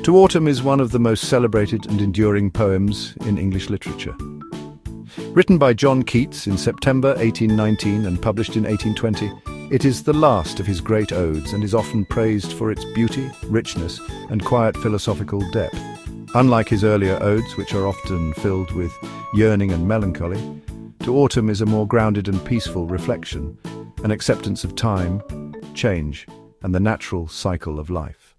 To Autumn is one of the most celebrated and enduring poems in English literature. Written by John Keats in September 1819 and published in 1820, it is the last of his great odes and is often praised for its beauty, richness, and quiet philosophical depth. Unlike his earlier odes, which are often filled with yearning and melancholy, To Autumn is a more grounded and peaceful reflection, an acceptance of time, change, and the natural cycle of life.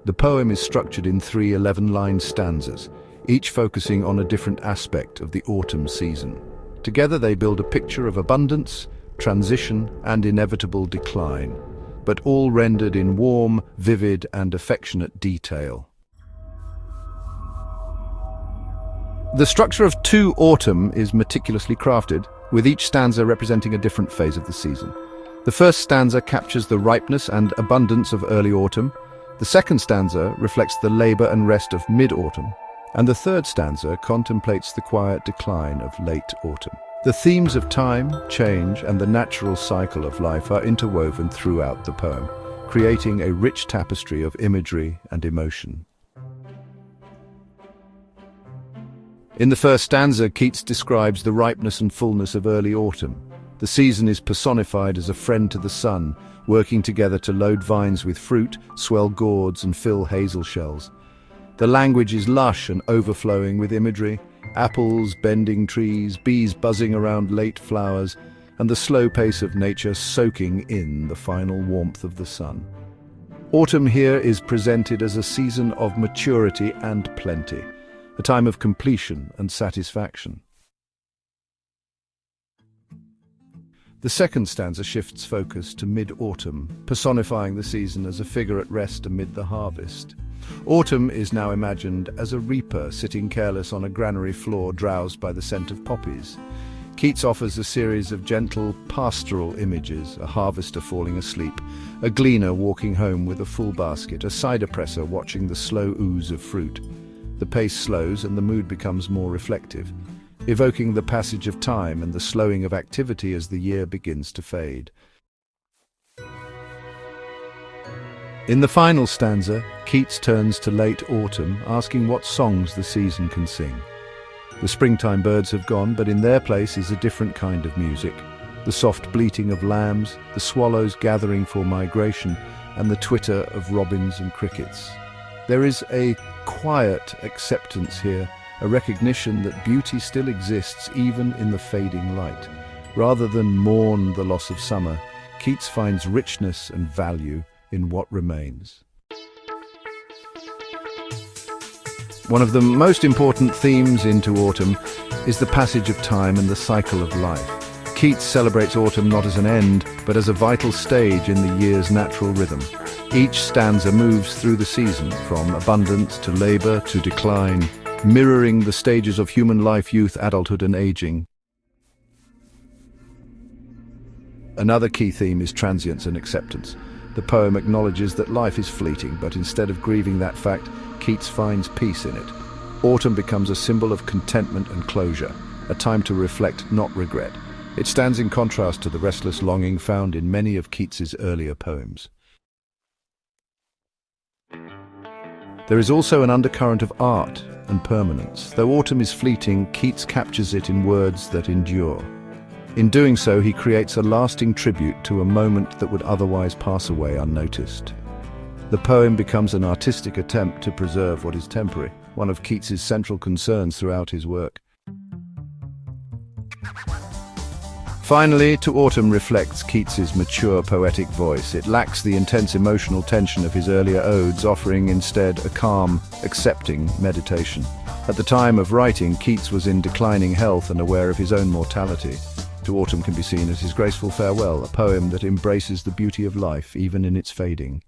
The poem is structured in 3 11-line stanzas, each focusing on a different aspect of the autumn season. Together they build a picture of abundance, transition, and inevitable decline, but all rendered in warm, vivid, and affectionate detail. The structure of To Autumn is meticulously crafted, with each stanza representing a different phase of the season. The first stanza captures the ripeness and abundance of early autumn. The second stanza reflects the labor and rest of mid-autumn, and the third stanza contemplates the quiet decline of late autumn. The themes of time, change, and the natural cycle of life are interwoven throughout the poem, creating a rich tapestry of imagery and emotion. In the first stanza, Keats describes the ripeness and fullness of early autumn. The season is personified as a friend to the sun, working together to load vines with fruit, swell gourds, and fill hazel shells. The language is lush and overflowing with imagery: apples bending trees, bees buzzing around late flowers, and the slow pace of nature soaking in the final warmth of the sun. Autumn here is presented as a season of maturity and plenty, a time of completion and satisfaction. The second stanza shifts focus to mid-autumn, personifying the season as a figure at rest amid the harvest. Autumn is now imagined as a reaper sitting careless on a granary floor, drowsed by the scent of poppies. Keats offers a series of gentle, pastoral images: a harvester falling asleep, a gleaner walking home with a full basket, a cider presser watching the slow ooze of fruit. The pace slows and the mood becomes more reflective, evoking the passage of time and the slowing of activity as the year begins to fade. In the final stanza, Keats turns to late autumn, asking what songs the season can sing. The springtime birds have gone, but in their place is a different kind of music: the soft bleating of lambs, the swallows gathering for migration, and the twitter of robins and crickets. There is a quiet acceptance here, a recognition that beauty still exists even in the fading light. Rather than mourn the loss of summer, Keats finds richness and value in what remains. One of the most important themes in To Autumn is the passage of time and the cycle of life. Keats celebrates autumn not as an end, but as a vital stage in the year's natural rhythm. Each stanza moves through the season, from abundance to labor to decline, mirroring the stages of human life: youth, adulthood, and aging. Another key theme is transience and acceptance. The poem acknowledges that life is fleeting, but instead of grieving that fact, Keats finds peace in it. Autumn becomes a symbol of contentment and closure, a time to reflect, not regret. It stands in contrast to the restless longing found in many of Keats's earlier poems. There is also an undercurrent of art and permanence. Though autumn is fleeting, Keats captures it in words that endure. In doing so, he creates a lasting tribute to a moment that would otherwise pass away unnoticed. The poem becomes an artistic attempt to preserve what is temporary, one of Keats's central concerns throughout his work. Finally, To Autumn reflects Keats's mature poetic voice. It lacks the intense emotional tension of his earlier odes, offering instead a calm, accepting meditation. At the time of writing, Keats was in declining health and aware of his own mortality. To Autumn can be seen as his graceful farewell, a poem that embraces the beauty of life even in its fading.